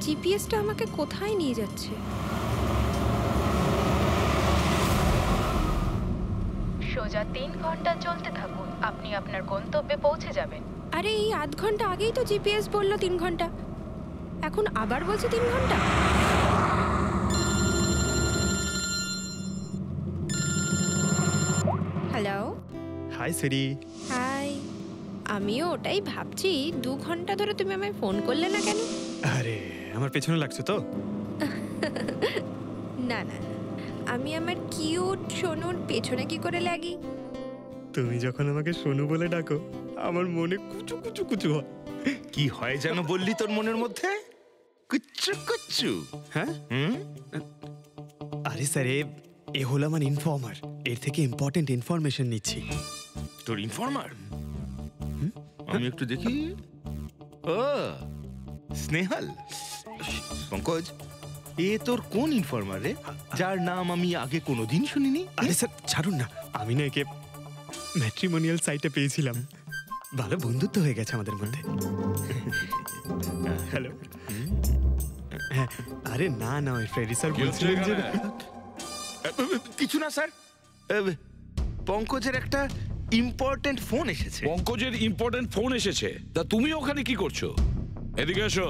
জিপিএসটা আমাকে কোথায় নিয়ে যাচ্ছে? সোজা 3 ঘন্টা চলতে থাকুন, আপনি আপনার গন্তব্যে পৌঁছে যাবেন। আরে এই আধ ঘন্টা আগেই তো জিপিএস বললো 3 ঘন্টা, এখন আবার বলছে 3 ঘন্টা। হ্যালো। হাই সুরি। হাই। আমিও ওটাই ভাবছি, 2 ঘন্টা ধরে তুমি আমায় ফোন করলে না কেন? আরে আমার পেছনে লাগছো তো? না না, আমি আমার কিউট সোনুর পেছনে কি করে লাগি? তুমি যখন আমাকে সোনু বলে ডাকো আমার মনে কুচু কুচু কুচু হয়। কি হয় যেন বললি তোর মনের মধ্যে? কুচ্চু কুচ্চু। হ্যাঁ? আরে স্যার, এ হলো আমার ইনফর্মার, এর থেকে ইম্পর্টেন্ট ইনফরমেশন নিচ্ছি। তোর ইনফর্মার? আমি একটু দেখি। ও স্নেহাল। পঙ্কজ, এ তোর কোন ইনফর্মার রে, যার নাম আমি আগে কোনোদিন শুনিনি? আরে স্যার ছাড়ুন না, আমি না একে ম্যাট্রিমোনিয়াল সাইটে পেয়েছিলাম, ভালো বন্ধুত্ব হয়ে গেছে আমাদের মধ্যে। হ্যালো। হ্যাঁ, আরে না না, ওই ফ্রেডি স্যার বলছিলেন যে কিছু না স্যার, পঙ্কজের একটা ইম্পর্টেন্ট ফোন এসেছে। পঙ্কজের ইম্পর্টেন্ট ফোন এসেছে? তা তুমি ওখানে কি করছো? এদিকে এসো।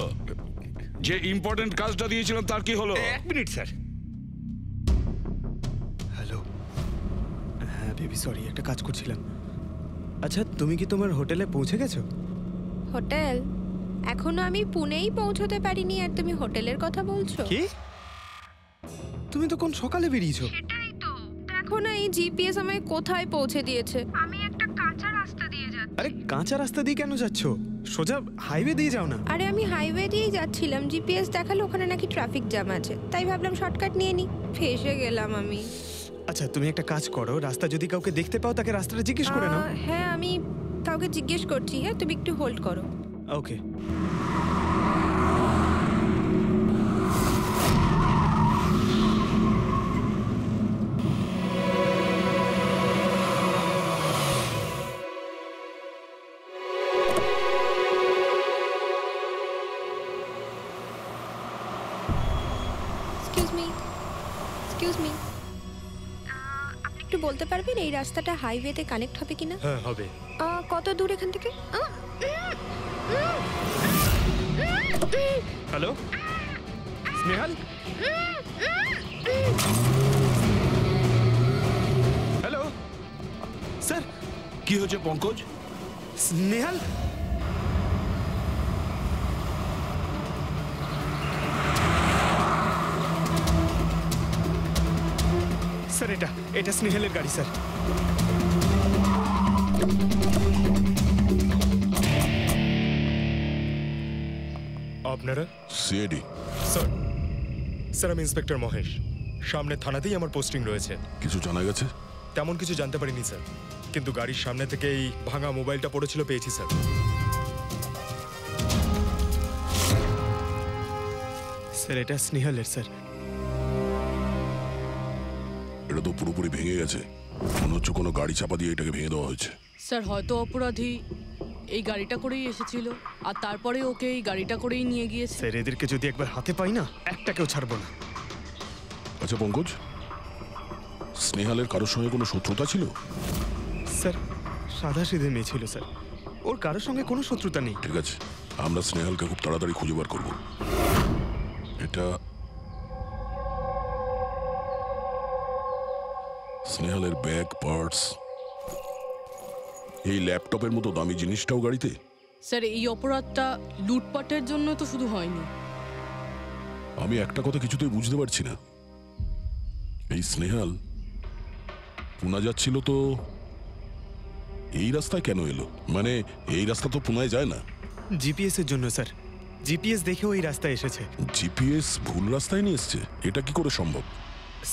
যে ইম্পর্টেন্ট কাজটা দিয়েছিলাম তার কি হলো? 1 মিনিট স্যার। হ্যালো। হ্যাঁ বেবি, সরি, একটা কাজ করছিলাম। আচ্ছা, তুমি কি তোমার হোটেলে পৌঁছে গেছো? হোটেল? এখনো আমি পুনেই পৌঁছতে পারিনি আর তুমি হোটেলের কথা বলছো? কি? তুমি তো কোন সকালে বেরিয়েছো? সেটাই তো, দেখো না এই জিপিএস আমায় কোথায় পৌঁছে দিয়েছে। আমি একটা কাঁচা রাস্তা দিয়ে যাচ্ছি। আরে কাঁচা রাস্তা দিয়ে কেন যাচ্ছো? সোজা হাইওয়ে দিয়ে যাও না। আরে আমি হাইওয়ে দিয়েই যাচ্ছিলাম, জিপিএস দেখালো ওখানে নাকি ট্রাফিক জ্যাম আছে, তাই ভাবলাম শর্টকাট নিয়ে নি, ফেসে গেলাম আমি। আচ্ছা, তুমি একটা কাজ করো, রাস্তা যদি কাউকে দেখতে পাও তাকে রাস্তাটা জিজ্ঞেস করে নাও। হ্যাঁ, আমি কাউকে জিজ্ঞেস করছি। হ্যাঁ, তুমি একটু হোল্ড করো। ওকে। এক্সকিউজ মি, আপনি একটু বলতে পারবেন এই রাস্তাটা হাইওয়েতে কানেক্ট হবে কিনা? হ্যাঁ হবে। কত দূর এখান থেকে? হ্যালো স্নেহাল। Hello sir. কি হয়েছে পঙ্কজ? স্নেহাল, স্যার এটা স্নেহালের গাড়ি স্যার। আপনারা? সিআইডি স্যার, আমি ইন্সপেক্টর মহেশ, সামনে থানাতেই আমার পোস্টিং রয়েছে। কিছু জানা গেছে? তেমন কিছু জানতে পারিনি স্যার, কিন্তু গাড়ির সামনে থেকে এই ভাঙা মোবাইলটা পড়েছিল, পেয়েছি স্যার। স্যার এটা স্নেহালের স্যার। এটা তো পুরোপুরি ভেঙে গেছে, মনে হচ্ছে কোনো গাড়ি চাপা দিয়ে এটাকে ভেঙে দেওয়া হয়েছে। স্যার হয়তো অপরাধী এই গাড়িটা করেই এসেছিল আর তারপরে ওকে এই গাড়িটা করেই নিয়ে গিয়েছে। স্যার এদেরকে যদি একবার হাতে পাই না, একটাকেও ছাড়বো না। আচ্ছা পঙ্কজ, স্নেহালের কারোর সঙ্গে কোনো শত্রুতা ছিল? স্যার সাদা সিধে মেয়ে ছিল স্যার, ওর কারোর সঙ্গে কোনো শত্রুতা নেই। ঠিক আছে, আমরা স্নেহালকে খুব তাড়াতাড়ি খুঁজে বার করবো। এটা স্নেহালের ব্যাগ, পার্টস, এই ল্যাপটপের মতো দামি জিনিসটাও গাড়িতে? স্যার এই অপরাধটা লুটপাটের জন্য তো শুধু হয়নি। আমি একটা কথা কিছুতেই বুঝতে পারছি না, এই স্নেহাল পুনা যাচ্ছিল তো এই রাস্তায় কেন এলো? মানে এই রাস্তা তো পুনায় যায় না। জিপিএস এর জন্য স্যার, জিপিএস দেখে ওই রাস্তায় এসেছে। জিপিএস ভুল রাস্তায় নিয়ে এসছে? এটা কি করে সম্ভব?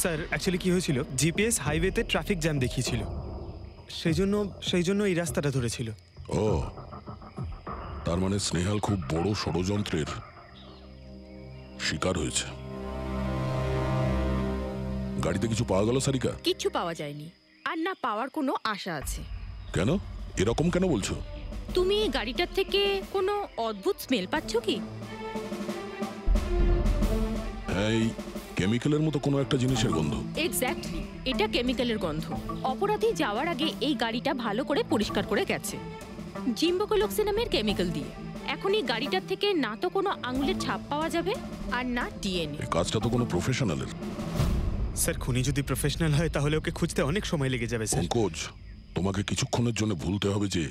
স্যার অ্যাকচুয়ালি কি হয়েছিল, জিপিএস হাইওয়েতে ট্রাফিক জ্যাম দেখিয়েছিল, সেই জন্য এই রাস্তাটা ধরেছিল। ও, তার মানে স্নেহাল খুব বড় ষড়যন্ত্রের শিকার হয়েছে। গাড়িতে কিছু পাওয়া গেল সারিকা? কিছু পাওয়া যায়নি, আর না পাওয়ার কোনো আশা আছে। কেন এরকম কেন বলছো? তুমি এই গাড়িটার থেকে কোনো অদ্ভুত স্মেল পাচ্ছ কি? এই কেমিক্যালের মতো কোনো একটা জিনিসের গন্ধ। এক্স্যাক্টলি, এটা কেমিক্যালের গন্ধ। অপরাধী যাওয়ার আগে এই গাড়িটা ভালো করে পরিষ্কার করে গেছে জিম্বোকোলক্সি নামের কেমিক্যাল দিয়ে। এখন এই গাড়িটার থেকে না তো কোনো আঙুলের ছাপ পাওয়া যাবে আর না ডিএনএ। এই কাজটা তো কোনো প্রফেশনালের। স্যার খুনি যদি প্রফেশনাল হয় তাহলে ওকে খুঁজতে অনেক সময় লেগে যাবে স্যার। পঙ্কজ, তোমাকে কিছুক্ষণের জন্য ভুলতে হবে যে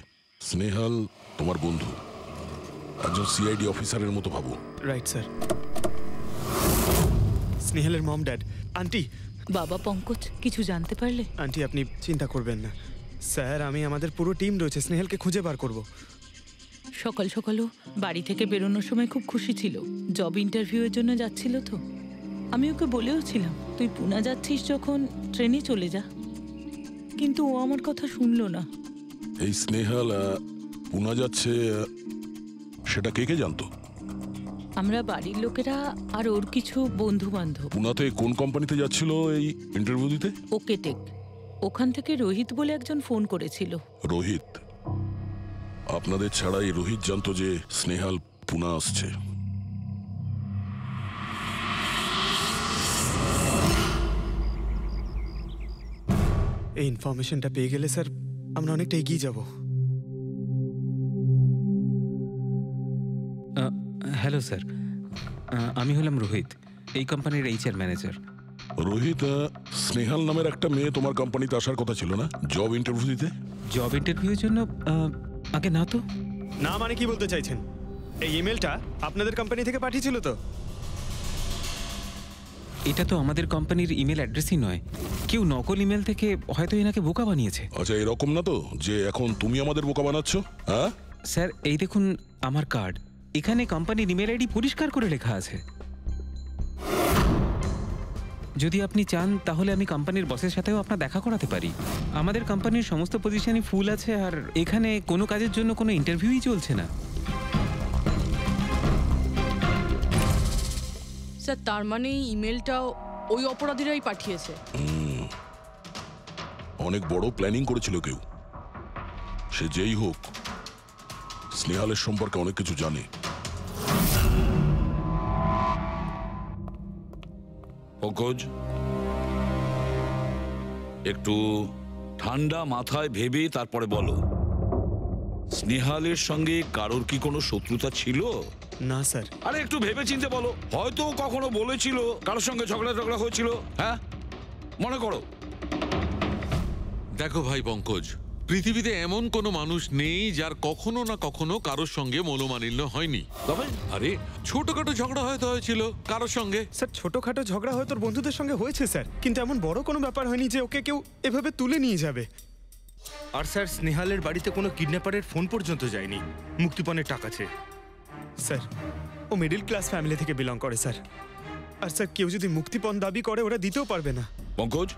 স্নেহাল তোমার বন্ধু, একজন সিআইডি অফিসারের মতো ভাবো। Right sir. স্নেহালের মম ড্যাড। আন্টি, বাবা পঙ্কজ, কিছু জানতে পারলে? আন্টি আপনি চিন্তা করবেন না স্যার, আমি আমাদের পুরো টিম রয়েছে, স্নেহালকে খুঁজে বার করব। সকাল সকালও বাড়ি থেকে বেরোনোর সময় খুব খুশি ছিল, জব ইন্টারভিউয়ের জন্য যাচ্ছিল তো। আমি ওকে বলেও ছিলাম তুই পুনা যাচ্ছিস যখন ট্রেনে চলে যা, কিন্তু ও আমার কথা শুনলো না। এই স্নেহাল পুনা যাচ্ছে, সেটা কে কে জানতো? আমরা বাড়ির লোকেরা আর ওর কিছু বন্ধু বান্ধব। পুনাতে কোন কোম্পানিতে যাচ্ছিল এই ইন্টারভিউ দিতে? Okay take. ওখান থেকে রোহিত বলে একজন ফোন করেছিল। রোহিত? আপনাদের ছাড়া এই রোহিত জানতো যে স্নেহাল পুনা আসছে? এই ইনফরমেশনটা পেয়ে গেলে স্যার আমরা অনেকটা এগিয়ে যাব। হ্যালো স্যার, আমি হলাম রোহিত, এই কোম্পানির এইচআর ম্যানেজার। রোহিত, স্নেহাল নামের একটা মেয়ে তোমার কোম্পানিতে আসার কথা ছিল না জব ইন্টারভিউ দিতে? জব ইন্টারভিউর জন্য? আগে না তো। না মানে কি বলতে চাইছেন? এই ইমেলটা আপনাদের কোম্পানি থেকে পাঠিয়েছিল তো? এটা তো আমাদের কোম্পানির ইমেল অ্যাড্রেসই নয়, কেউ নকল ইমেল থেকে হয়তো এনাকে বোকা বানিয়েছে। আচ্ছা, এরকম না তো যে এখন তুমি আমাদের বোকা বানাচ্ছ? হ্যাঁ স্যার, এই দেখুন আমার কার্ড, এখানে কোম্পানির ইমেল আইডি পরিষ্কার করে লেখা আছে। যদি আপনি চান তাহলে আমি কোম্পানির বসের সাথেও আপনার দেখা করাতে পারি। আমাদের কোম্পানির সমস্ত পজিশনই ফুল আছে, আর এখানে কোনো কাজের জন্য কোনো ইন্টারভিউই চলছে না। স্যার, তার মানে এই ইমেলটাও ওই অপরাধীরাই পাঠিয়েছে। অনেক বড় প্ল্যানিং করেছিল কেউ। সে যেই হোক, স্নেহালের সম্পর্কে অনেক কিছু জানে। পঙ্কজ, একটু ঠান্ডা মাথায় ভেবে তারপরে বলো, স্নেহালের সঙ্গে কারোর কি কোনো শত্রুতা ছিল? না স্যার। আরে একটু ভেবে চিন্তে বলো, হয়তো কখনো বলেছিল কারোর সঙ্গে ঝগড়া হয়েছিল। হ্যাঁ, মনে করো। দেখো ভাই পঙ্কজ, পৃথিবীতে এমন কোনো মানুষ নেই যার কখনো না কখনো কারোর সঙ্গে মনোমালিন্য হয়নি। তবে আরে ছোটখাটো ঝগড়া হয়তো হয়েছিল কারোর সঙ্গে। স্যার, ছোটখাটো ঝগড়া হয়তো ওর বন্ধুদের সঙ্গে হয়েছে স্যার, কিন্তু এমন বড় কোনো ব্যাপার হয়নি যে ওকে কেউ এভাবে তুলে নিয়ে যাবে। আর স্যার, স্নেহালের বাড়িতে কোনো কিডন্যাপারের ফোন পর্যন্ত যায়নি মুক্তিপণের টাকা চেয়ে। স্যার, ও মিডল ক্লাস ফ্যামিলি থেকে বিলং করে স্যার। আর স্যার, কেউ যদি মুক্তিপণ দাবি করে ওরা দিতেও পারবে না। পঙ্কজ,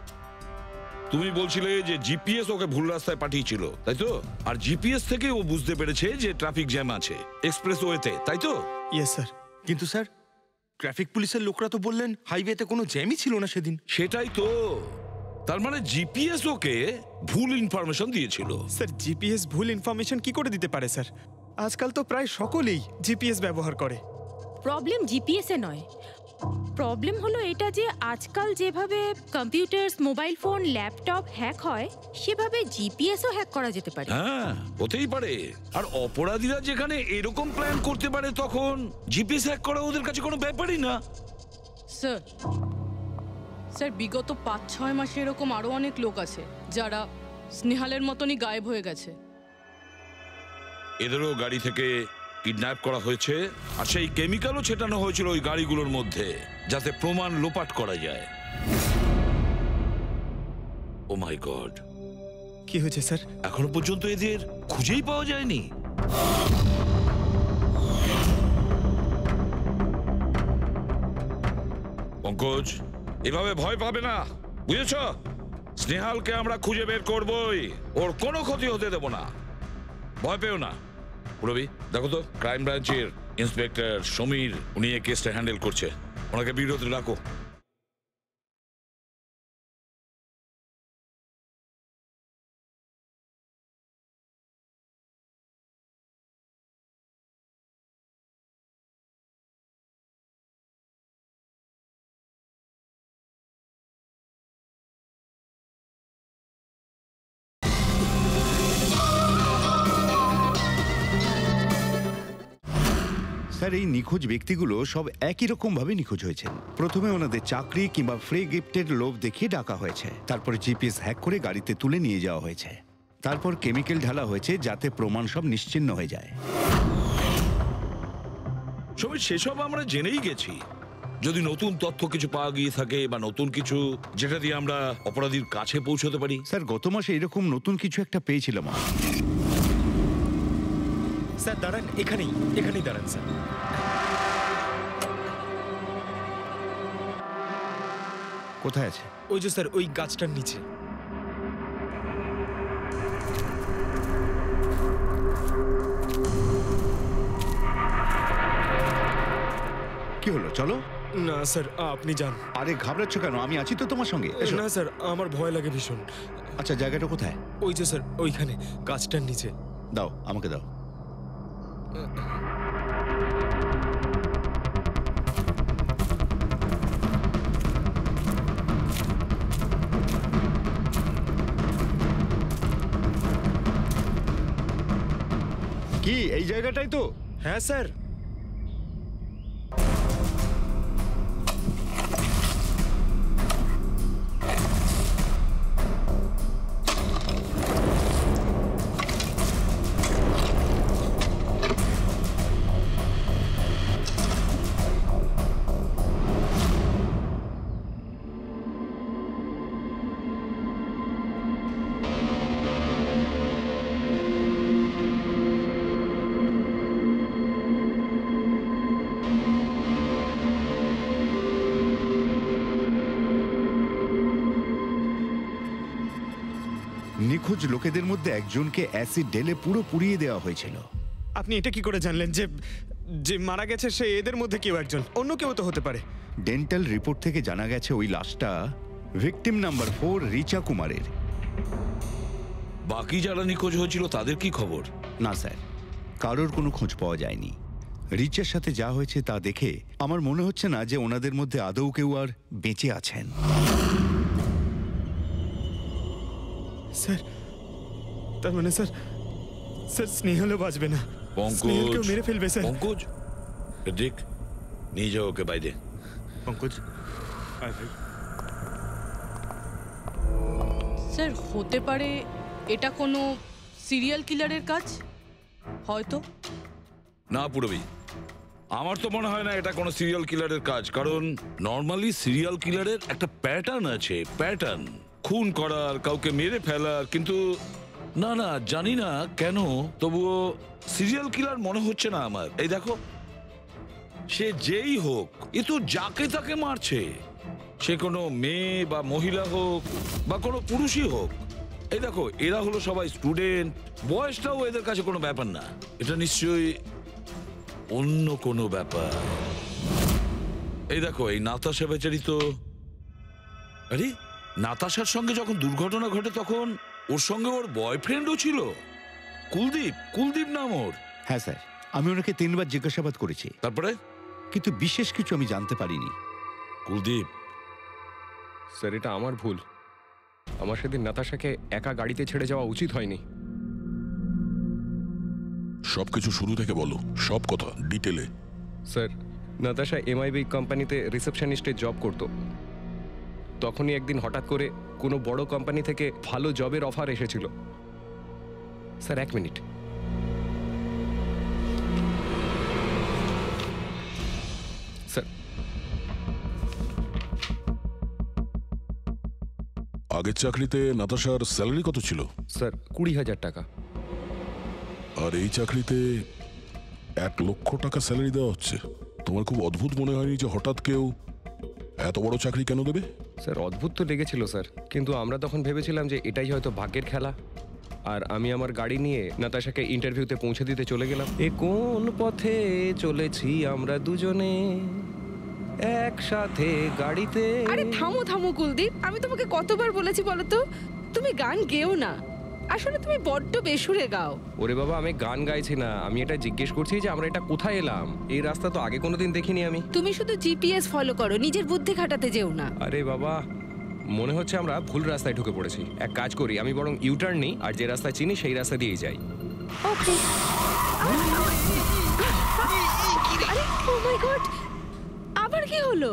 তুমি বলছিলে যে জিপিএস ওকে ভুল রাস্তায় পাঠিয়েছিল, তাই তো? আর জিপিএস থেকে ও বুঝতে পেরেছে যে ট্রাফিক জ্যাম আছে এক্সপ্রেসওয়েতে, তাই তো? Yes sir. কিন্তু স্যার, ট্রাফিক পুলিশের লোকরা তো বললেন হাইওয়েতে কোনো জ্যামই ছিল না সেদিন। সেটাই তো, তার মানে জিপিএস ওকে ভুল ইনফরমেশন দিয়েছিল। স্যার, জিপিএস ভুল ইনফরমেশন কি করে দিতে পারে স্যার? আজকাল তো প্রায় সকলেই জিপিএস ব্যবহার করে। প্রবলেম জিপিএসে নয়, প্রবলেম হলো এটা যে আজকাল যেভাবে computer, mobile phone, laptop hack হয়, সেভাবে জিপিএসও হ্যাক করা যেতে পারে। হ্যাঁ, হতেই পারে। আর অপরাধীরা যেখানে এরকম প্ল্যান করতে পারে, তখন জিপিএস হ্যাক করা ওদের কাছে কোনো ব্যাপারই না। স্যার, স্যার, বিগত 5-6 মাসে এরকম আরো অনেক লোক আছে যারা স্নেহালের মতনই গায়েব হয়ে গেছে। এদেরও গাড়ি থেকে কিডন্যাপ করা হয়েছে, আর সেই কেমিক্যালও ছেটানো হয়েছিল ওই গাড়িগুলোর মধ্যে, যাতে প্রমাণ লোপাট করা যায়। ও মাই গড, কি হয়েছে স্যার? এখনো পর্যন্ত এদের খুঁজেই পাওয়া যায়নি। পঙ্কজ, এভাবে ভয় পাবে না, বুঝেছ? স্নেহালকে আমরা খুঁজে বের করবই, ওর কোনো ক্ষতি হতে দেব না, ভয় পেও না। রবি, দেখো তো ক্রাইম ব্রাঞ্চের ইন্সপেক্টর সমীর, উনি এই কেসটা হ্যান্ডেল করছে, ওনাকে বিরতি রাখো। স্যার, এই নিখোঁজ ব্যক্তিগুলো সব একই রকম ভাবে নিখোঁজ হয়েছেন। প্রথমে ওনাদের চাকরি কিংবা ফ্রি গিফটের লোভ দেখিয়ে ডাকা হয়েছে, তারপরে জিপিএস হ্যাক করে গাড়িতে তুলে নিয়ে যাওয়া হয়েছে, তারপর কেমিক্যাল ঢালা হয়েছে যাতে প্রমাণ সব নিশ্চিহ্ন হয়ে যায়। সমীর, সেসব আমরা জেনেই গেছি। যদি নতুন তথ্য কিছু পাওয়া গিয়ে থাকে বা নতুন কিছু যেটা দিয়ে আমরা অপরাধীর কাছে পৌঁছতে পারি। স্যার, গত মাসে এরকম নতুন কিছু একটা পেয়েছিলাম। স্যার দাঁড়ান, এখানেই দাঁড়ান স্যার। কোথায় আছে? ওই যে স্যার, ওই গাছটার নিচে। কি হলো, চলো। না স্যার, আপনি যান। আরে ঘাবড়াচ্ছ কেন? আমি আছি তো তোমার সঙ্গে। না স্যার, আমার ভয় লাগে ভীষণ। আচ্ছা, জায়গাটা কোথায়? ওই যে স্যার, ওইখানে গাছটার নিচে। দাও, আমাকে দাও। কি এই জায়গাটাই তো? হ্যাঁ স্যার। নিখোঁজ লোকেদের মধ্যে একজনকে অ্যাসিড ঢেলে পুরো পুড়িয়ে দেওয়া হয়েছিল। আপনি এটা কি করে জানলেন যে যে মারা গেছে সে এদের মধ্যে কেউ একজন? অন্য কেউ তো হতে পারে। ডেন্টাল রিপোর্ট থেকে জানা গেছে ওই লাশটা ভিকটিম নাম্বার 4 রিচা কুমারের। বাকি যারা নিখোঁজ হয়েছিল তাদের কি খবর? না স্যার, কারোর কোনো খোঁজ পাওয়া যায়নি। রিচার সাথে যা হয়েছে তা দেখে আমার মনে হচ্ছে না যে ওনাদের মধ্যে আদৌ কেউ আর বেঁচে আছেন। স্যার, তার মানে স্যার স্নেহালও বাঁচবে না। স্নেহালকেও মেরে ফেলবে স্যার। পঙ্কজ, দেখ, নিয়ে যাও ওকে বাইরে। পঙ্কজ, স্যার, হতে পারে এটা কোনো সিরিয়াল কিলারের কাজ, হয়তো। না পুরবি, আমার তো মনে হয় না এটা কোনো সিরিয়াল কিলারের কাজ। কারণ নর্মালি সিরিয়াল কিলারের একটা প্যাটার্ন আছে, প্যাটার্ন খুন করার, কাউকে মেরে ফেলার। কিন্তু না না, জানি না কেন, তবুও সিরিয়াল কিলার মনে হচ্ছে না আমার। এই দেখো, সে যেই হোক, এ তো যাকে তাকে মারছে। সে কোনো মেয়ে বা মহিলা হোক বা কোনো পুরুষই হোক। এই দেখো, এরা হলো সবাই স্টুডেন্ট, বয়সটাও এদের কাছে কোনো ব্যাপার না। এটা নিশ্চয়ই অন্য কোনো ব্যাপার। এই দেখো, এই নাতাশা বেচারি তো, আরে নাতাশার সঙ্গে যখন দুর্ঘটনা ঘটে তখন ওর সঙ্গে ওর বয়ফ্রেন্ডও ছিল, কুলদীপ নাম ওর। হ্যাঁ স্যার, আমি ওনাকে 3 বার জিজ্ঞাসাবাদ করেছি, তারপরে কিন্তু বিশেষ কিছু আমি জানতে পারিনি। কুলদীপ স্যার, এটা আমার ভুল। আমার সেদিন নাতাশাকে একা গাড়িতে ছেড়ে যাওয়া উচিত হয়নি। সবকিছু শুরু থেকে বলো, সব কথা ডিটেলে। স্যার, নাতাশা এমআইবি কোম্পানিতে রিসেপশনিস্টের জব করত। তখনই একদিন হঠাৎ করে কোনো বড় কোম্পানি থেকে ভালো জবের অফার এসেছিল। Sir, 1 minute. স্যার, আগের চাকরিতে নাতাশার স্যালারি কত ছিল? স্যার, 20,000 টাকা। আর এই চাকরিতে 1 লক্ষ টাকা স্যালারি দেওয়া হচ্ছে। তোমার খুব অদ্ভুত মনে হয়নি যে হঠাৎ কেউ এত বড় চাকরি কেন দেবে? স্যার, অদ্ভুত তো লেগেছিল স্যার, কিন্তু আমরা তখন ভেবেছিলাম যে এটাই হয়তো ভাগ্যের খেলা। আর আমি আমার গাড়ি নিয়ে নাতাশাকে ইন্টারভিউতে পৌঁছে দিতে চলে গেলাম। এ কোন পথে চলেছি আমরা দুজনে একসাথে গাড়িতে। আরে থামো থামো কুলদীপ, আমি তোমাকে কতবার বলেছি বলো তো, তুমি গান গেও না। আসলে তুমি বড্ড বেসুরে গাও। ওরে বাবা, আমি গান গাইছি না, আমি এটা জিজ্ঞেস করছি যে আমরা এটা কোথায় এলাম। এই রাস্তা তো আগে কোনোদিন দেখিনি আমি। তুমি শুধু জিপিএস ফলো করো, নিজের বুদ্ধি খাটাতে যেও না। আরে বাবা, মনে হচ্ছে আমরা ভুল রাস্তায় ঢুকে পড়েছি। এক কাজ করি, আমি বরং ইউটার্ন নিই, আর যে রাস্তা চিনি সেই রাস্তা দিয়েই যাই। ওকে। আরে ও মাই গড, আবার কি হলো?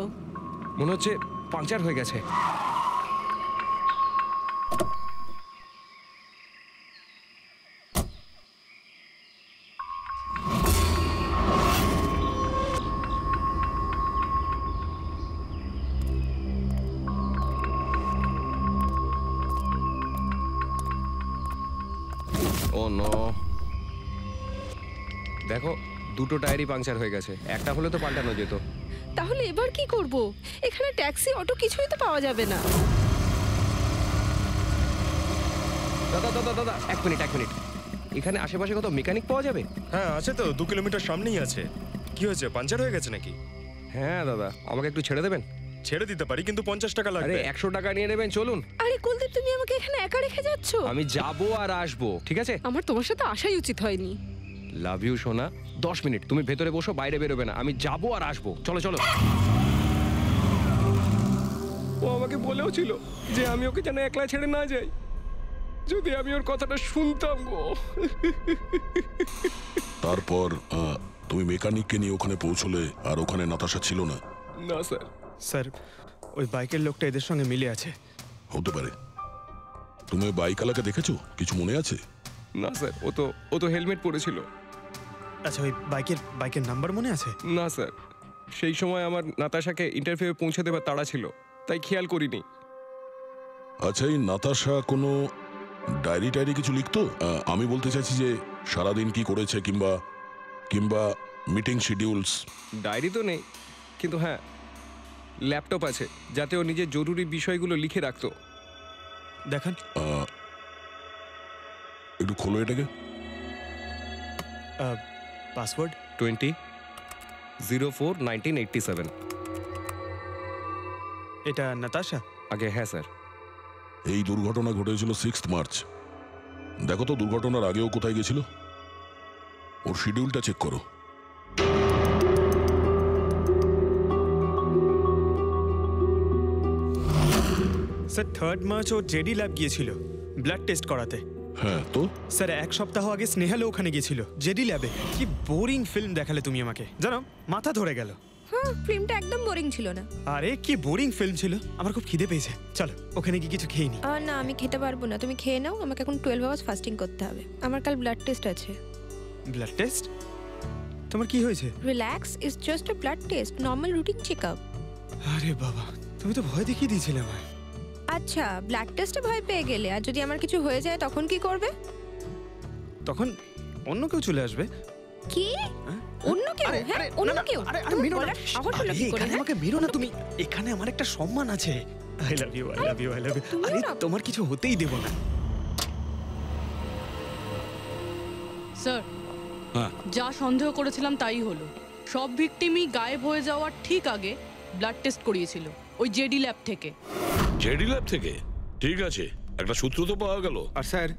মনে হচ্ছে পাংচার হয়ে গেছে। ও নো, দেখো দুটো টায়ারই পাংচার হয়ে গেছে, একটা হলে তো পাল্টানো যেত। তাহলে এবার কি করব? এখানে ট্যাক্সি, অটো কিছুই তো পাওয়া যাবে না। দাদা দাদা দাদা, এক মিনিট। এখানে আশেপাশে কত মেকানিক পাওয়া যাবে? হ্যাঁ আছে তো, 2 কিলোমিটার সামনেই আছে। কি হয়েছে, পাঞ্চার হয়ে গেছে নাকি? হ্যাঁ দাদা, আমাকে একটু ছেড়ে দেবেন? ছেড়ে দিতে পারি, কিন্তু 50 টাকা লাগবে। আরে 100 টাকা নিয়ে নেবেন, চলুন। আরে কুলদীপ, তুমি আমাকে এখানে একা রেখে যাচ্ছ? আমি যাবো আর আসবো, ঠিক আছে? আমার তোমার সাথে আসাই উচিত হয়নি। লাভ ইউ সোনা। 10 মিনিট তুমি ভেতরে বসো, বাইরে বেরোবে না। আমি যাবো আর আসবো, চলো চলো। ও আমাকে বলেও ছিল যে আমি ওকে যেন একলা ছেড়ে না যাই। যদি আমি ওর কথাটা শুনতাম গো। তারপর তুমি মেকানিককে নিয়ে ওখানে পৌঁছলে, আর ওখানে নাতাশা ছিল না? না স্যার। স্যার, ওই বাইকের লোকটা এদের সঙ্গে মিলে আছে। হতে পারে। তুমি বাইকওয়ালাকে দেখেছো? কিছু মনে আছে? না স্যার, ও তো হেলমেট পরেছিল। আচ্ছা, ওই বাইকের নাম্বার মনে আছে? না স্যার, সেই সময় আমার নাতাশাকে ইন্টারভিউ পৌঁছে দেবার তাড়া ছিল, তাই খেয়াল করিনি। আচ্ছা, এই নাতাশা কোনো ডায়েরি কিছু লিখতো? আমি বলতে চাইছি যে সারাদিন কি করেছে, কিংবা মিটিং শিডিউলস। ডায়েরি তো নেই, কিন্তু হ্যাঁ ল্যাপটপ আছে, যাতে ও নিজের জরুরি বিষয়গুলো লিখে রাখতো। দেখান। একটু খোলো এটাকে। পাসওয়ার্ড 20/04/1987। এটা নাতাশা? আগে হ্যাঁ স্যার। এই দুর্ঘটনা ঘটেছিল 6 মার্চ। দেখো তো দুর্ঘটনার আগেও কোথায় গেছিল। ওর শিডিউলটা চেক করো। স্যার 3 মার্চ ও জেডি ল্যাব গিয়েছিল ব্লাড টেস্ট করাতে। হ্যাঁ তো স্যার 1 সপ্তাহ আগে স্নেহালও ওখানে গিয়েছিল জেডি ল্যাবে। কি বোরিং ফিল্ম দেখালে তুমি আমাকে, জানো মাথা ধরে গেল। হ্যাঁ, ফিল্মটা একদম বোরিং ছিল না। আরে কি বোরিং ফিল্ম ছিল। আমার খুব খিদে পেয়েছে, চলো ওখানে কি কিছু খেয়ে নি। না, আমি খেতে পারবো না, তুমি খেয়ে নাও। আমাকে এখন 12 আওয়ার্স ফাস্টিং করতে হবে। আমার কাল ব্লাড টেস্ট আছে। Blood test? তোমার কি হয়েছে? Relax, it's just a blood test, normal routine checkup. আরে বাবা, তুমি তো ভয় দেখিয়ে দিয়েছিলে আমায়। আচ্ছা, ব্লাড টেস্টে ভয় পেয়ে গেলে, আর যদি আমার কিছু হয়ে যায় তখন কি করবে? তখন অন্য কেউ চলে আসবে। কি? অন্য কেউ? হ্যাঁ, অন্য কেউ? আরে মেরো না, সাহস হলো কি করে? আমাকে মেরো না তুমি। এখানে আমার একটা সম্মান আছে। I love you, I love you, I love you. আরে তোমার কিছু হতেই দেব না। স্যার, যা সন্দেহ করেছিলাম তাই হলো। সব ভিকটিমই গায়েব হয়ে যাওয়ার ঠিক আগে ব্লাড টেস্ট করিয়েছিল ওই জেডি ল্যাব থেকে। জেডি ল্যাব থেকে? ঠিক আছে, একটা সূত্র তো পাওয়া গেল। আর স্যার,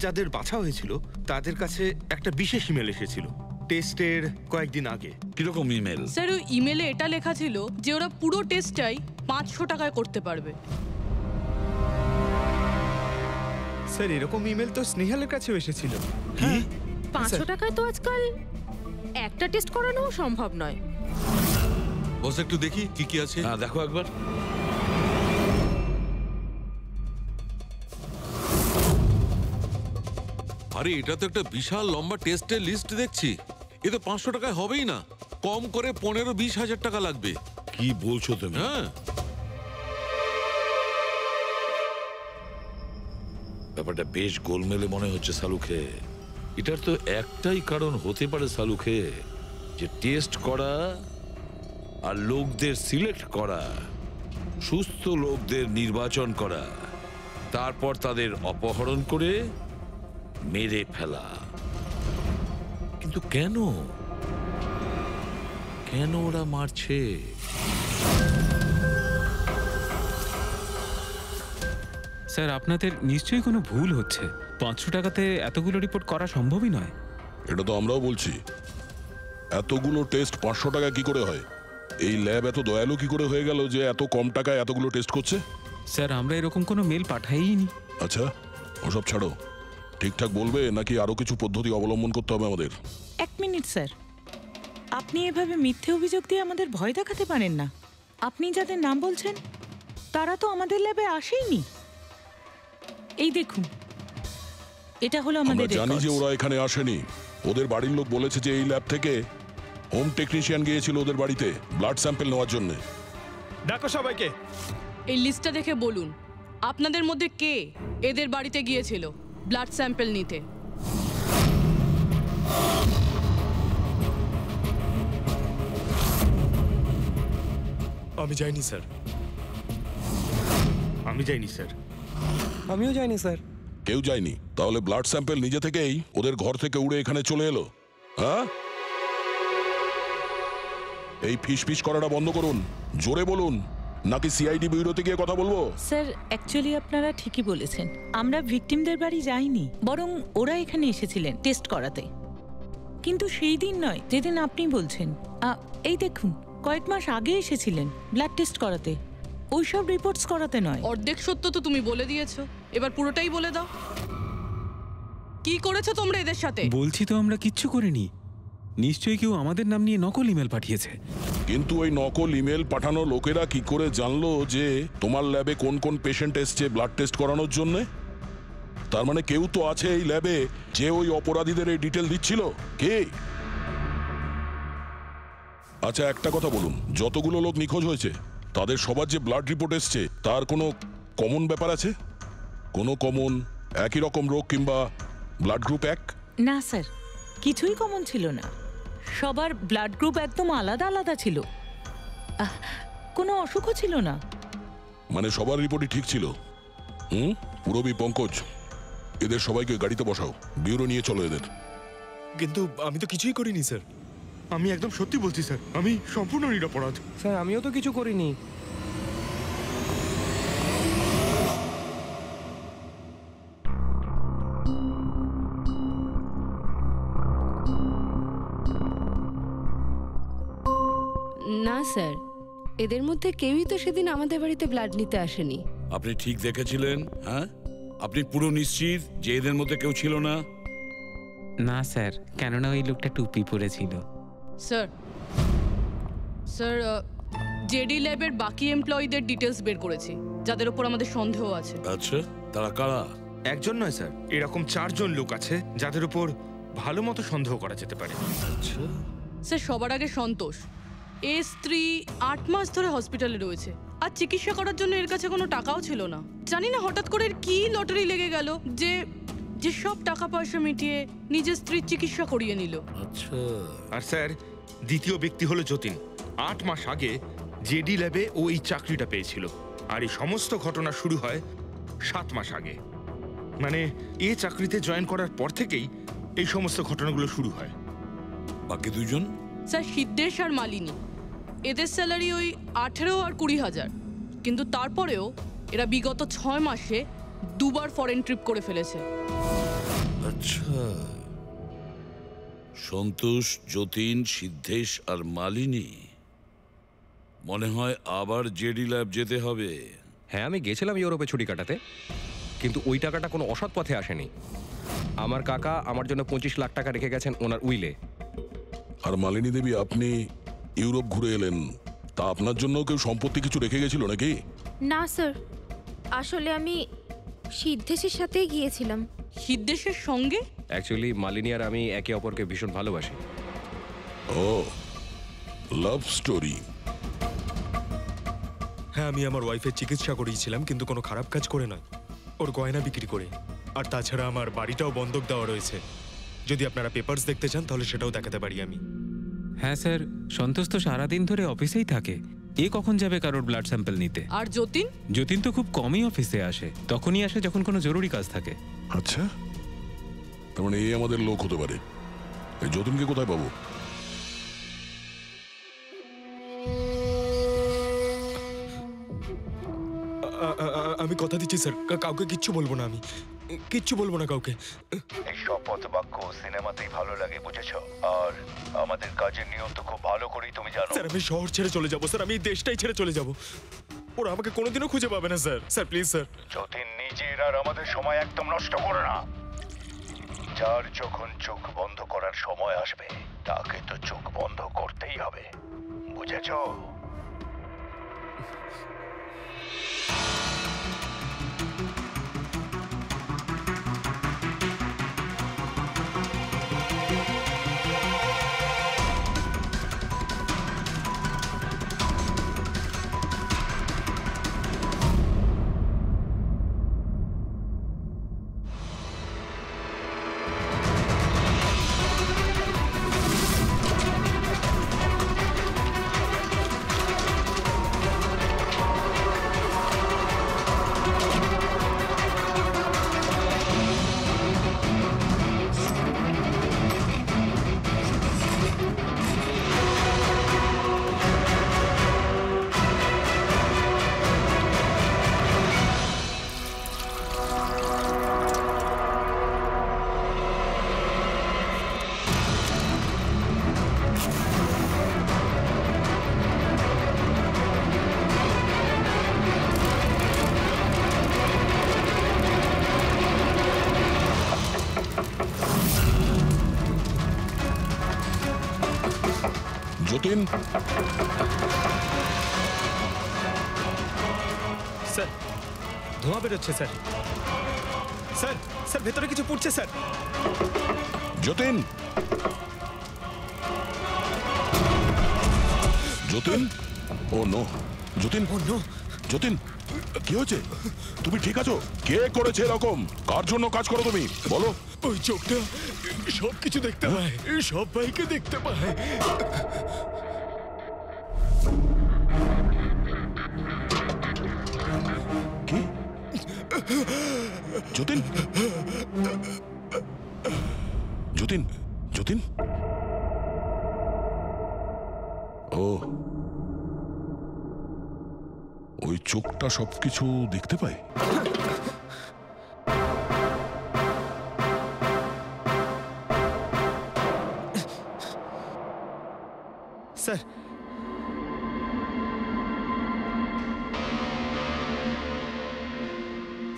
যাদের বাছা হয়েছিল তাদের কাছে একটা বিশেষ ইমেল এসেছিল টেস্টের কয়েকদিন আগে। কিরকম ইমেল? স্যার, ওই ইমেলে এটা লেখা ছিল যে ওরা পুরো টেস্টটাই 500 টাকায় করতে পারবে। স্যার, এরকম ইমেল তো স্নেহালের কাছেও এসেছিল। কি? 500 টাকায় তো আজকাল একটা টেস্ট করানো সম্ভব নয়। বস, একটু দেখি কি কি আছে। হ্যাঁ, দেখো একবার। আরে এটা তো একটা বিশাল লম্বা টেস্টের লিস্ট দেখছি। এ তো 500 টাকায় হবেই না, কম করে 15-20 হাজার টাকা লাগবে। কি বলছো তুমি? হ্যাঁ, ব্যাপারটা বেশ গোলমেলে মনে হচ্ছে সালুখে। এটার তো একটাই কারণ হতে পারে সালুখে, যে টেস্ট করা আর লোকদের সিলেক্ট করা, সুস্থ লোকদের নির্বাচন করা, তারপর তাদের অপহরণ করে মেরে ফেলা। কিন্তু কেন ওরা মারছে? স্যার, আপনাদের নিশ্চয়ই কোনো ভুল হচ্ছে। 500 টাকাতে এতগুলো রিপোর্ট করা সম্ভবই নয়। এটা তো আমরাও বলছি। এতগুলো টেস্ট 500 টাকা কি করে হয়? এই ল্যাব এত দয়ালু কি করে হয়ে গেল যে এত কম টাকায় এতগুলো টেস্ট করছে? স্যার, আমরা এরকম কোনো মেল পাঠাইনি। আচ্ছা, ওসব ছাড়ো। ঠিকঠাক বলবে নাকি আরো কিছু পদ্ধতি অবলম্বন করতে হবে আমাদের? 1 মিনিট স্যার। আপনি এভাবে মিথ্যে অভিযোগ দিয়ে আমাদের ভয় দেখাতে পারেন না। আপনি যাদের নাম বলছেন তারা তো আমাদের ল্যাবে আসেইনি। এই দেখুন, এটা হলো আমরা আমাদের জানি যে records। ওরা এখানে আসেনি। ওদের বাড়ির লোক বলেছে যে এই ল্যাব থেকে হোম টেকনিশিয়ান গিয়েছিল ওদের বাড়িতে ব্লাড স্যাম্পল নেওয়ার জন্য। ডাকো সবাইকে। এই লিস্টটা দেখে বলুন আপনাদের মধ্যে কে এদের বাড়িতে গিয়েছিল ব্লাড স্যাম্পল নিতে। আমি যাইনি স্যার। আমি যাইনি স্যার। আমিও যাইনি স্যার। কেউ যায়নি? তাহলে ব্লাড স্যাম্পল নিজে থেকেই ওদের ঘর থেকে উড়ে এখানে চলে এলো? হ্যাঁ, এই ফিস ফিস করাটা বন্ধ করুন, জোরে বলুন, নাকি সিআইডি ব্যুরোতে গিয়ে কথা বলবো? স্যার, অ্যাকচুয়ালি আপনারা ঠিকই বলেছেন, আমরা ভিকটিমদের বাড়ি যাইনি, বরং ওরা এখানে এসেছিলেন টেস্ট করাতে। কিন্তু সেই দিন নয় যেদিন আপনি বলছেন। এই দেখুন, কয়েক মাস আগে এসেছিলেন ব্লাড টেস্ট করাতে, ওইসব রিপোর্টস করাতে নয়। অর্ধেক সত্য তো তুমি বলে দিয়েছো, এবার পুরোটাই বলে দাও। কি করেছো তোমরা এদের সাথে? বলছি তো আমরা কিচ্ছু করিনি। নিশ্চয়ই কেউ আমাদের নাম নিয়ে নকল ইমেল পাঠিয়েছে। কিন্তু ওই নকল ইমেল পাঠানো লোকেরা কি করে জানলো যে তোমার ল্যাবে কোন কোন পেশেন্ট এসছে ব্লাড টেস্ট করানোর জন্য? তার মানে কেউ তো আছে এই ল্যাবে যে ওই অপরাধীদের এই ডিটেল দিচ্ছিল। কে? আচ্ছা, একটা কথা বলুন, যতগুলো লোক নিখোঁজ হয়েছে তাদের সবার যে ব্লাড রিপোর্ট এসছে তার কোনো কমন ব্যাপার আছে? কোনো কমন একই রকম রোগ কিংবা ব্লাড গ্রুপ এক? না স্যার, কিছুই কমন ছিল না। সবার ব্লাড গ্রুপ একদম আলাদা আলাদা ছিল, কোনো অসুখও ছিল না। মানে সবার রিপোর্টই ঠিক ছিল? পুরবী, পঙ্কজ, এদের সবাইকে গাড়িতে বসাও, ব্যুরো নিয়ে চলো এদের। কিন্তু আমি তো কিছুই করিনি স্যার। আমি একদম সত্যি বলছি স্যার, আমি সম্পূর্ণ নিরপরাধ। স্যার, আমিও তো কিছু করিনি। না স্যার, এদের মধ্যে কেউই তো সেদিন আমাদের বাড়িতে ব্লাড নিতে আসেনি। আপনি ঠিক দেখেছিলেন? হ্যাঁ, আপনি পুরো নিশ্চিত যে এদের মধ্যে কেউ ছিল না? না স্যার, কেননা ওই লোকটা টুপি পরেছিল। স্যার, স্যার, জেডি ল্যাবের বাকি এমপ্লয়ীদের ডিটেলস বের করেছি, যাদের উপর আমাদের সন্দেহ আছে। আচ্ছা, তারা কারা? একজন নয় স্যার, এরকম 4 জন লোক আছে যাদের উপর ভালো মতো সন্দেহ করা যেতে পারে। আচ্ছা স্যার, সবার আগে সন্তোষ। এর স্ত্রী 8 মাস ধরে হসপিটালে রয়েছে, আর চিকিৎসা করার জন্য এর কাছে কোনো টাকাও ছিল না। জানি না হঠাৎ করে এর কি লটারি লেগে গেল যে যে সব টাকা পয়সা মিটিয়ে নিজের স্ত্রীর চিকিৎসা করিয়ে নিল। আচ্ছা। আর স্যার, দ্বিতীয় ব্যক্তি হলো যতীন। 8 মাস আগে জেডি ল্যাবে ও এই চাকরিটা পেয়েছিল, আর এই সমস্ত ঘটনা শুরু হয় 7 মাস আগে। মানে এই চাকরিতে জয়েন করার পর থেকেই এই সমস্ত ঘটনাগুলো শুরু হয়। বাকি দুজন? স্যার, সিদ্ধেশ আর মালিনী। এদের স্যালারি ওই 18 আর 20,000, কিন্তু তারপরেও এরা বিগত 6 মাসে 2 বার ফরেন ট্রিপ করে ফেলেছে। আচ্ছা, সন্তোষ, যতীন, সিদ্ধেশ আর মালিনী। মনে হয় আবার জেডি ল্যাব যেতে হবে। হ্যাঁ, আমি গেছিলাম ইউরোপে ছুটি কাটাতে, কিন্তু ওই টাকাটা কোনো অসৎ পথে আসেনি। আমার কাকা আমার জন্য 25 লাখ টাকা রেখে গেছেন ওনার উইলে। আর মালিনী দেবী, আপনি ইউরোপ ঘুরে এলেন, তা আপনার জন্য কেউ সম্পত্তি কিছু রেখে গেছিল নাকি? না স্যার, আসলে আমি সিদ্ধেশের সাথেই গিয়েছিলাম। সিদ্ধেশের সঙ্গে? অ্যাকচুয়ালি মালিনী আর আমি একে অপরকে ভীষণ ভালোবাসি। ও, লাভ স্টোরি। হ্যাঁ, আমি আমার ওয়াইফের চিকিৎসা করিয়েছিলাম, কিন্তু কোনো খারাপ কাজ করে নয়, ওর গয়না বিক্রি করে। আর তাছাড়া আমার বাড়িটাও বন্ধক দেওয়া রয়েছে। যদি আপনারা পেপারস দেখতে চান তাহলে সেটাও দেখাতে পারি আমি। হ্যাঁ স্যার, সন্তোষ তো সারাদিন ধরে অফিসেই থাকে, এ কখন যাবে কারোর ব্লাড স্যাম্পল নিতে? আর যতীন? যতীন তো খুব কমই অফিসে আসে, তখনই আসে যখন কোনো জরুরি কাজ থাকে। আচ্ছা, তার মানে এই আমাদের লোক হতে পারে। এই যতীনকে কোথায় পাবো? আমি কথা দিচ্ছি স্যার, কাউকে কিচ্ছু বলবো না, আমি কিচ্ছু বলবো না কাউকে। এই শপথ বাক্য সিনেমাতেই ভালো লাগে, বুঝেছো? আর আমাদের কাজের নিয়ম তো খুব ভালো করেই তুমি জানো। স্যার, আমি শহর ছেড়ে চলে যাবো স্যার, আমি এই দেশটাই ছেড়ে চলে যাবো। ওরা আমাকে কোনোদিনও খুঁজে পাবে না sir. Sir please sir. Jatin, নিজের আর আমাদের সময় একদম নষ্ট করো না। যার যখন চোখ বন্ধ করার সময় আসবে তাকে তো চোখ বন্ধ করতেই হবে, বুঝেছ? যতীন, স্যার ধোঁয়া বেরোচ্ছে স্যার। স্যার স্যার ভেতরে কিছু পড়ছে স্যার। যতীন, যতীন, ও নো, যতীন, ও নো, যতীন, কি হয়েছে? তুমি ঠিক আছো? কে করেছে এরকম? কার জন্য কাজ করো তুমি, বলো? ওই চোখটা সবকিছু দেখতে পায়, সব ভাইকে দেখতে পায়। কি? যতীন, যতীন, যতীন, ও ওই চোখটা সবকিছু দেখতে পায়? স্যার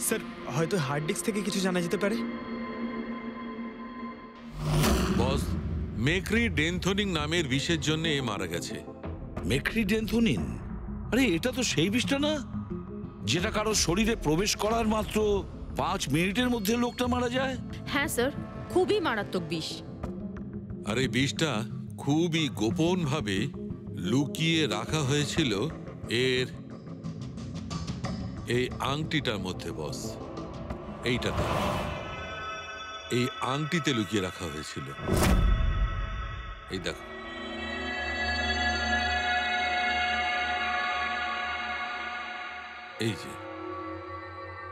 স্যার হয়তো হার্ড ডিস্ক থেকে কিছু জানা যেতে পারে। বস, মেক্রি ডেনথোনিং নামের বিষের জন্য এ মারা গেছে। মেক্রি ডেনথোনিন? আরে এটা তো সেই বিষটা না যেটা কারো শরীরে প্রবেশ করার মাত্র 5 মিনিটের মধ্যে লোকটা মারা যায়? হ্যাঁ স্যার, খুবই মারাত্মক বিষ। আর এই বিষটা খুবই গোপন ভাবে লুকিয়ে রাখা হয়েছিল এর এই আংটিটার মধ্যে। বস, এইটাতে, এই আংটিতে লুকিয়ে রাখা হয়েছিল। এই দেখো,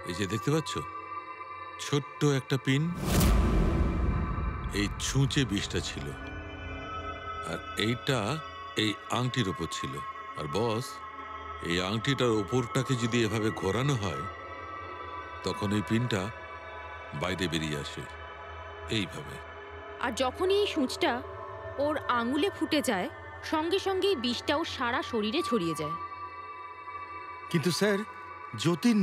এই যে দেখতে পাচ্ছ ছোট্ট একটা পিন, এই ছুঁচে বিষটা ছিল, আর এইটা এই আংটির ওপর ছিল। আর বস, এই আংটিটার ওপরটাকে যদি এভাবে ঘোরানো হয় তখন এই পিনটা বাইরে বেরিয়ে আসে এইভাবে। আর যখনই এই সূঁচটা ওর আঙুলে ফুটে যায় সঙ্গে সঙ্গেই বিষটা ওর সারা শরীরে ছড়িয়ে যায়। কিন্তু স্যার, যতীন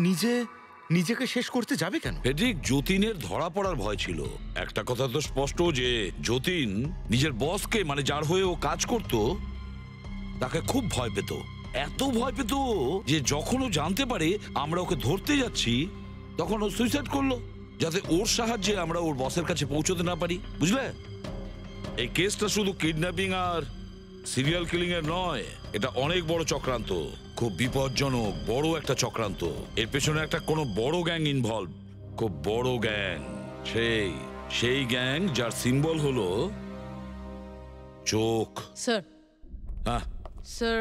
নিজেকে শেষ করতে যাবে কেন? ফেডরিক, যতীনের ধরা পড়ার ভয় ছিল। একটা কথা তো স্পষ্ট যে যতীন নিজের বসকে, মানে যার হয়ে ও কাজ করত, তাকে খুব ভয় পেত। এত ভয় পেত যে যখন ও জানতে পারে আমরা ওকে ধরতে যাচ্ছি তখন ও সুইসাইড করলো, যাতে ওর সাহায্যে আমরা ওর বসের কাছে পৌঁছতে না পারি। বুঝলে, এই কেসটা শুধু কিডন্যাপিং আর সিরিয়াল কিলিং এর নয়, এটা অনেক বড় চক্রান্ত, খুব বিপজ্জনক বড় একটা চক্রান্ত। এর পেছনে একটা কোনো বড় গ্যাং ইনভলভ, খুব বড় গ্যাং। সেই গ্যাং যার সিম্বল হলো চোখ। স্যার, হ্যাঁ স্যার,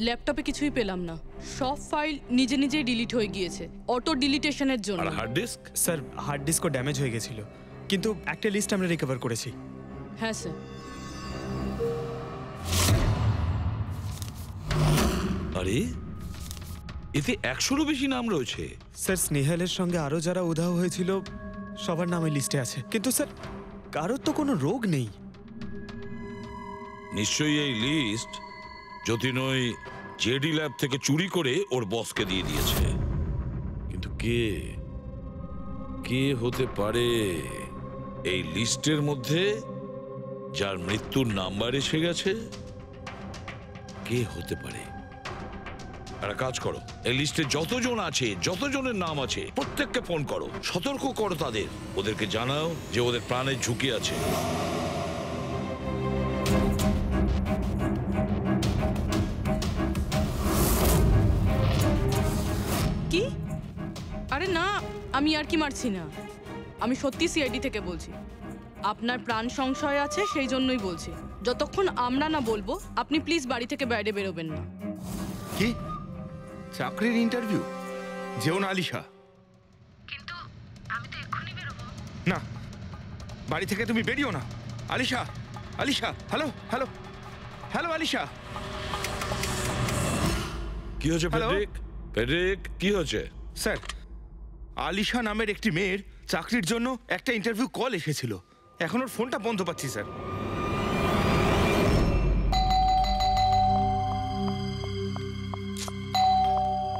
ল্যাপটপে কিছুই পেলাম না। সব ফাইল নিজে নিজেই ডিলিট হয়ে গিয়েছে অটো ডিলিটেশনের জন্য। আর হার্ড ডিস্ক? স্যার হার্ড ডিস্কও ড্যামেজ হয়ে গেছিল, কিন্তু একটা লিস্ট আমরা রিকভার করেছি। হ্যাঁ স্যার। আরে এতে 100-রও বেশি নাম রয়েছে। স্যার স্নেহালের সঙ্গে আরো যারা উধাও হয়েছিল সবার নাম এই লিস্টে আছে, কিন্তু স্যার কারোর তো কোনো রোগ নেই। নিশ্চয়ই এই লিস্ট যতীন ওই জেডি ল্যাব থেকে চুরি করে ওর বসকে দিয়ে দিয়েছে। কিন্তু কে হতে পারে? এই লিস্টের মধ্যে যার মৃত্যুর নাম্বার এসে গেছে কে হতে পারে? একটা কাজ করো, এই লিস্টে যতজন আছে, যতজনের নাম আছে, প্রত্যেককে ফোন করো, সতর্ক করো তাদের, ওদেরকে জানাও যে ওদের প্রাণের ঝুঁকি আছে। কি? আরে না, আমি আর কি মারছি না, আমি সত্যি সিআইডি থেকে বলছি। আপনার প্রাণ সংশয় আছে, সেই জন্যই বলছি। যতক্ষণ আমরা না বলবো, আপনি প্লিজ বাড়ি থেকে বাইরে বেরোবেন না। কি চাকরির ইন্টারভিউ? যেও না আলিশা। কিন্তু আমি তো এক্ষুনি বেরোবো। না, বাড়ি থেকে তুমি বেরিও না। Alisha, Alisha, hello hello hello Alisha. কি হচ্ছে ফেডরিক? ফেডরিক, কি হচ্ছে? স্যার, আলিশা নামের একটি মেয়ের চাকরির জন্য একটা ইন্টারভিউ কল এসেছিল। এখন ওর ফোনটা বন্ধ পাচ্ছি স্যার।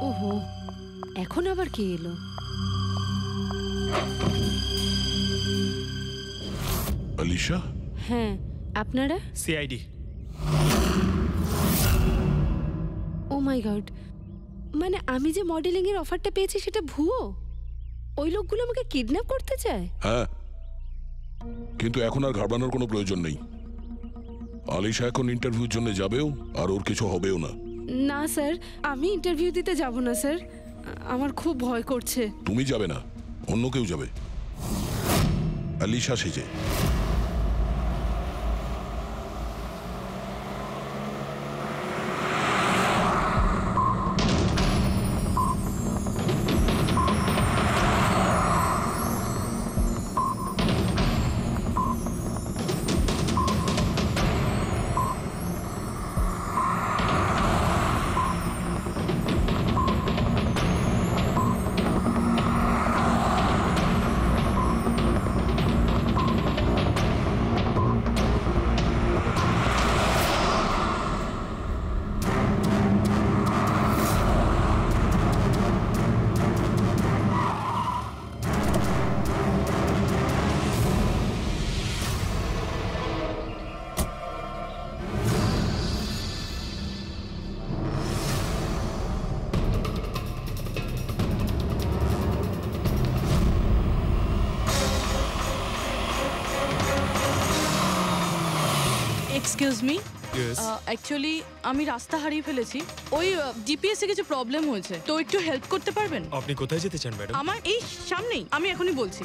ওহো, এখন আবার কে এলো? আলিশা? হ্যাঁ, আপনারা? সিআইডি। ও মাই গড, মানে আমি যে মডেলিং এর অফারটা পেয়েছি সেটা ভুয়ো? ওই লোকগুলো আমাকে কিডন্যাপ করতে চায়? হ্যাঁ, কিন্তু এখন আর ঘাবড়ানোর কোনো প্রয়োজন নেই। আলিশা এখন ইন্টারভিউর জন্য যাবেও, আর ওর কিছু হবেও না। না স্যার, আমি ইন্টারভিউ দিতে যাব না স্যার, আমার খুব ভয় করছে। তুমি যাবে না, অন্য কেউ যাবে, আলিশা সেজে। এক্সকিউজ মি, অ্যাকচুয়ালি আমি রাস্তা হারিয়ে ফেলেছি। ওই জিপিএস এ কিছু প্রবলেম হয়েছে, তো একটু হেল্প করতে পারবেন? আপনি কোথায় যেতে চান ম্যাডাম? আমার এই সামনেই, আমি এখনই বলছি।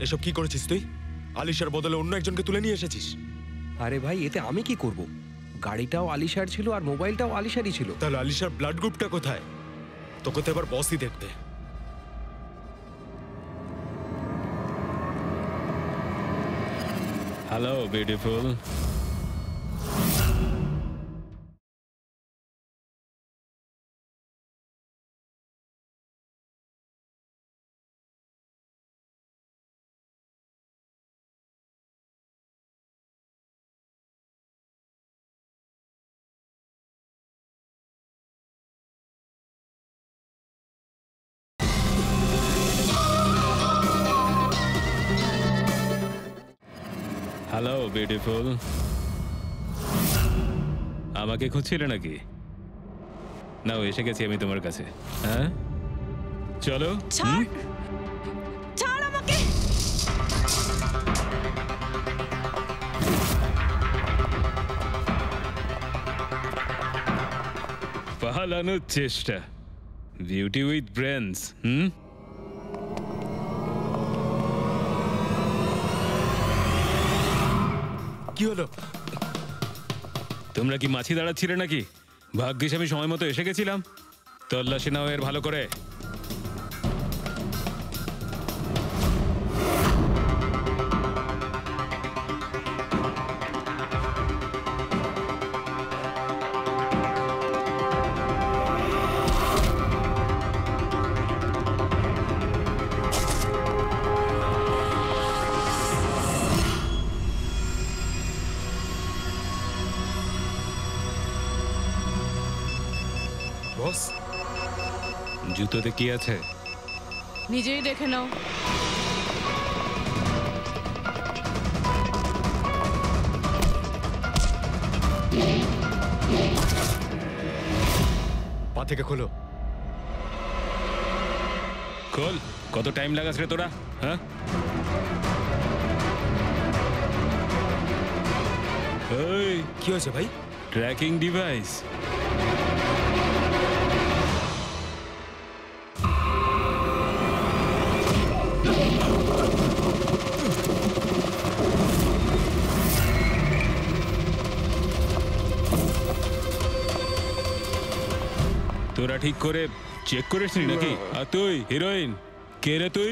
এসব কি করেছিস তুই? আলিশার বদলে অন্য একজনকে তুলে নিয়ে এসেছিস। আরে ভাই, এতে আমি কি করব? গাড়িটাও আলিশার ছিল আর মোবাইলটাও আলিশারই ছিল। তাহলে আলিশার ব্লাড গ্রুপটা কোথায়? তোকে তো এবার বসই দেখবে। Hello beautiful. হ্যালো বিউটিফুল, আমাকে খুঁজছিলে নাকি? নাও, এসে গেছি আমি তোমার কাছে। হ্যাঁ, চলো। ছাড়, ছাড় আমাকে। পালানোর চেষ্টা, বিউটি উইথ ব্রেনস। কি হলো? তোমরা কি মাছি দাঁড়াচ্ছিলে নাকি? ভাগ্যিস আমি সময় মতো এসে গেছিলাম। তল্লাশি নাও এর ভালো করে। বস, জুতোতে কি আছে? নিজেই দেখে নাও। পা থেকে খোলো। খোল। কত টাইম লাগাস রে তোরা? হ্যাঁ, কি হয়েছে ভাই? Tracking device. তোরা ঠিক করে চেক করিসনি নাকি? আর তুই হিরোইন, কে রে তুই?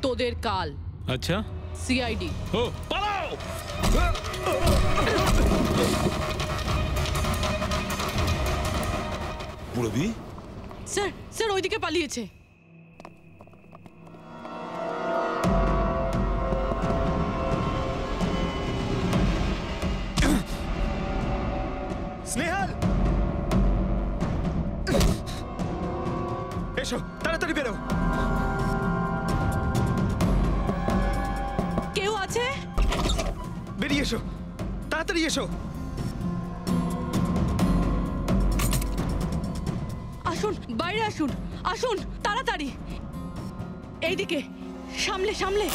তোদের কাল। আচ্ছা, সিআইডি। ও পালাও! পুরবি? স্যার, স্যার ওইদিকে পালিয়েছে। স্নেহাল, এসো তাড়াতাড়ি বেরো। কেউ আছে? বেরিয়ে এসো, তাড়াতাড়ি এসো। আসুন, বাইরে আসুন, আসুন তাড়াতাড়ি। এইদিকে, সামলে সামলে।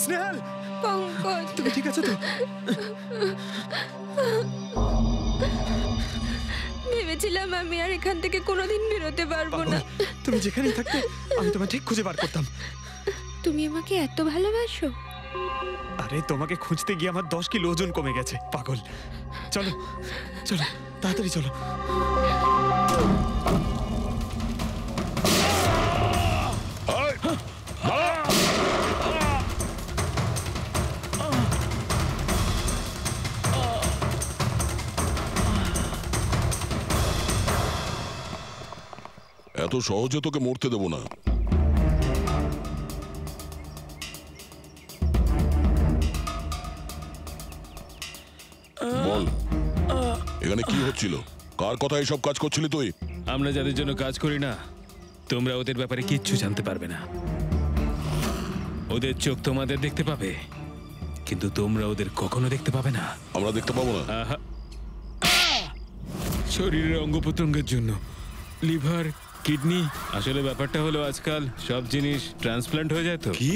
স্নেহাল, পঙ্কজ, তুমি ঠিক আছো তো? ভেবেছিলাম আমি আর এখান থেকে কোনোদিন বেরোতে পারবো না। তুমি যেখানেই থাকতে আমি তোমায় ঠিক খুঁজে বার করতাম। তুমি আমাকে এত ভালোবাসো? আরে তোমাকে খুঁজতে গিয়ে আমার 10 কিলো ওজন কমে গেছে, পাগল। চলো চলো, তাড়াতাড়ি চলো। এত সহজে তোকে মরতে দেবো না। বল, এখানে কি হচ্ছিল? কার কথা এসব কাজ করছিলি তুই? আমরা যাদের জন্য কাজ করি না, তোমরা ওদের ব্যাপারে কিচ্ছু জানতে পারবে না। ওদের চোখ তোমাদের দেখতে পাবে, কিন্তু তোমরা ওদের কখনো দেখতে পাবে না। আমরা দেখতে পাবো না? শরীরের অঙ্গ প্রত্যঙ্গের জন্য, লিভার, কিডনি। আসলে ব্যাপারটা হলো আজকাল সব জিনিস ট্রান্সপ্লান্ট হয়ে যায়। তো কি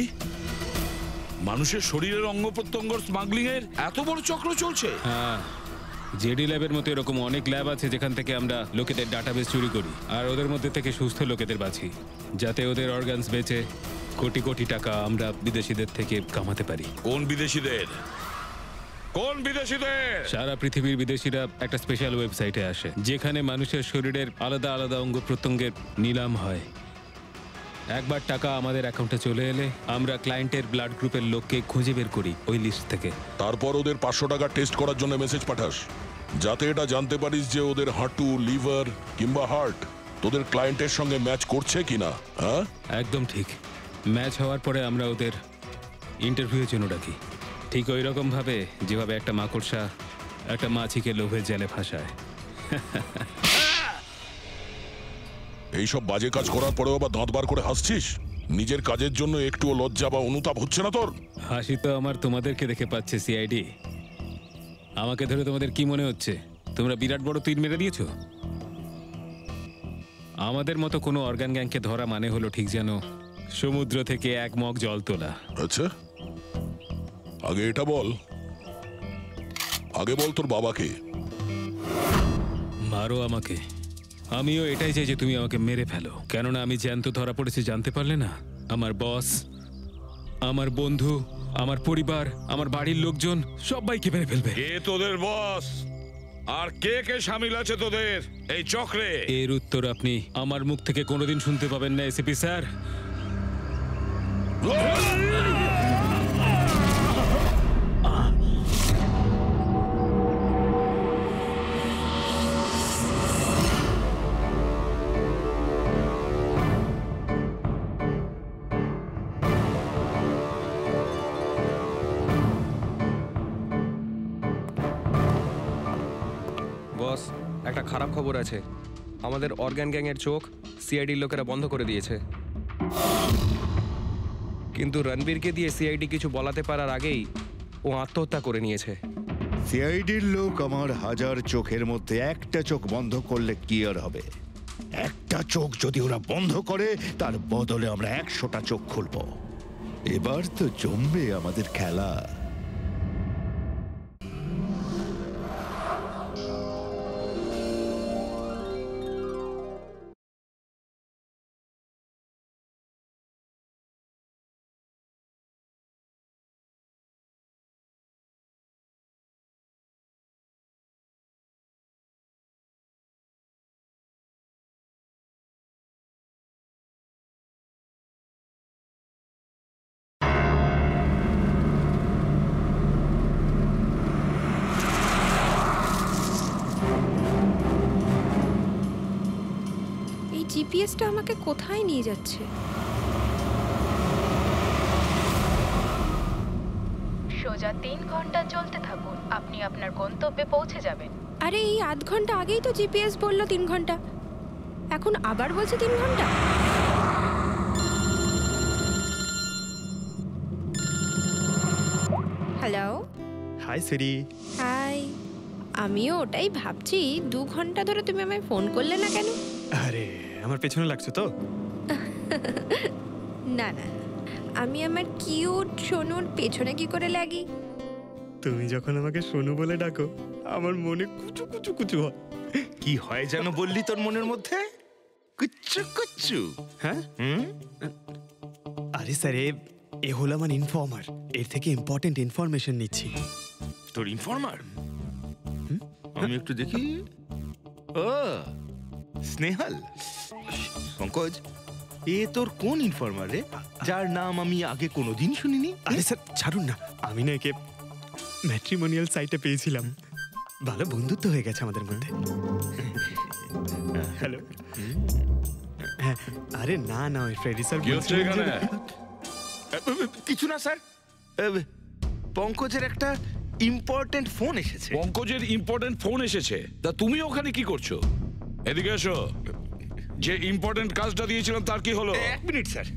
মানুষের শরীরের অঙ্গ প্রত্যঙ্গ স্মাগলিং এর এত বড় চক্র চলছে? হ্যাঁ, জেডি ল্যাবের মতো এরকম অনেক ল্যাব আছে যেখান থেকে আমরা লোকেদের ডাটাবেস চুরি করি আর ওদের মধ্যে থেকে সুস্থ লোকেদের বাছি, যাতে ওদের অর্গানস বেচে কোটি কোটি টাকা আমরা বিদেশিদের থেকে কামাতে পারি। কোন বিদেশিদের? কোন বিদেশিদের? সারা পৃথিবীর বিদেশিরা একটা স্পেশাল ওয়েবসাইটে আসে যেখানে মানুষের শরীরের আলাদা আলাদা অঙ্গ প্রত্যঙ্গের নিলাম হয়। একবার টাকা আমাদের অ্যাকাউন্টে চলে এলে আমরা ক্লায়েন্টের ব্লাড গ্রুপের লোককে খুঁজে বের করি ওই লিস্ট থেকে। তারপর ওদের 500 টাকা টেস্ট করার জন্য মেসেজ পাঠাস, যাতে এটা জানতে পারিস যে ওদের হাঁটু, লিভার কিংবা হার্ট তোদের ক্লায়েন্টের সঙ্গে ম্যাচ করছে কিনা। হ্যাঁ, একদম ঠিক। ম্যাচ হওয়ার পরে আমরা ওদের ইন্টারভিউয়ের জন্য ডাকি, ঠিক ওই রকম ভাবে যেভাবে একটা মাকড়সা একটা মাছিকে লোভের জালে ফাঁসায়। এইসব বাজে কাজ করার পরেও আবার দাঁত বার করে হাসছিস? নিজের কাজের জন্য একটুও লজ্জা বা অনুতাপ হচ্ছে না তোর? হাসি তো আমার তোমাদেরকে দেখে পাচ্ছে সিআইডি। আমাকে ধরে তোমাদের কি মনে হচ্ছে তোমরা বিরাট বড় তীর মেরে দিয়েছো? আমাদের মতো কোনো অর্গান গ্যাংকে ধরা মানে হলো ঠিক যেন সমুদ্র থেকে এক মগ জল তোলা। আচ্ছা, আগে এটা বল, আগে বল তোর বাবাকে। মারো আমাকে, আমিও এটাই চাই যে তুমি আমাকে মেরে ফেলো, কেননা আমি জ্যান্ত ধরা পড়েছি জানতে পারলে না আমার বস, আমার বন্ধু, আমার পরিবার, আমার বাড়ির লোকজন সবাইকে মেরে ফেলবে। কে তোদের বস আর কে কে শামিল আছে তোদের এই চক্রে? এর উত্তর আপনি আমার মুখ থেকে কোনোদিন শুনতে পাবেন না এসিপি স্যার। বস, একটা খারাপ খবর আছে। আমাদের অর্গান গ্যাংয়ের চোখ সিআইডির লোকেরা বন্ধ করে দিয়েছে। কিন্তু রণবীরকে দিয়ে সিআইডি কিছু বলাতে পারার আগেই ও আত্মহত্যা করে নিয়েছে। সিআইডির লোক আমার হাজার চোখের মধ্যে একটা চোখ বন্ধ করলে কি আর হবে? একটা চোখ যদি ওরা বন্ধ করে তার বদলে আমরা 100টা চোখ খুলব। এবার তো জমবে আমাদের খেলা। জিপিএসটা আমাকে কোথায় নিয়ে যাচ্ছে? সোজা 3 ঘন্টা চলতে থাকুন, আপনি আপনার গন্তব্যে পৌঁছে যাবেন। আরে এই আধ ঘন্টা আগেই তো জিপিএস বললো 3 ঘন্টা, এখন আবার বলছে 3 ঘন্টা। হ্যালো, হাই সিরি। হাই, আমিও ওটাই ভাবছি 2 ঘন্টা ধরে তুমি আমায় ফোন করলে না কেন? আরে আমার পেছনে লাগছো তো? না না, আমি আমার কিউট সোনুর পেছনে কি করে লাগি? তুমি যখন আমাকে সোনু বলে ডাকো আমার মনে কুচু কুচু কুচু হয়। কি হয় যেন বললি তোর মনের মধ্যে? কুচ্চু কুচ্চু। হ্যাঁ, আরে স্যার, এ হলো আমার ইনফর্মার, এর থেকে ইম্পর্টেন্ট ইনফরমেশন নিচ্ছি। তোর ইনফর্মার? আমি একটু দেখি। ও স্নেহাল, পঙ্কজ, এ তোর কোন ইনফর্মার রে, যার নাম আমি আগে কোনোদিন শুনিনি? আরে স্যার ছাড়ুন না, আমি না একে ম্যাট্রিমোনিয়াল সাইটে পেয়েছিলাম, ভালো বন্ধুত্ব হয়ে গেছে আমাদের মধ্যে। হ্যালো। হ্যাঁ, আরে না না, ওই ফ্রেডি স্যার কিছু না স্যার, পঙ্কজের একটা ইম্পর্টেন্ট ফোন এসেছে। পঙ্কজের ইম্পর্টেন্ট ফোন এসেছে? তা তুমি ওখানে কি করছো? এদিকে এসো। যে ইম্পর্টেন্ট কাজটা দিয়েছিলাম তার কি হলো? 1 মিনিট স্যার।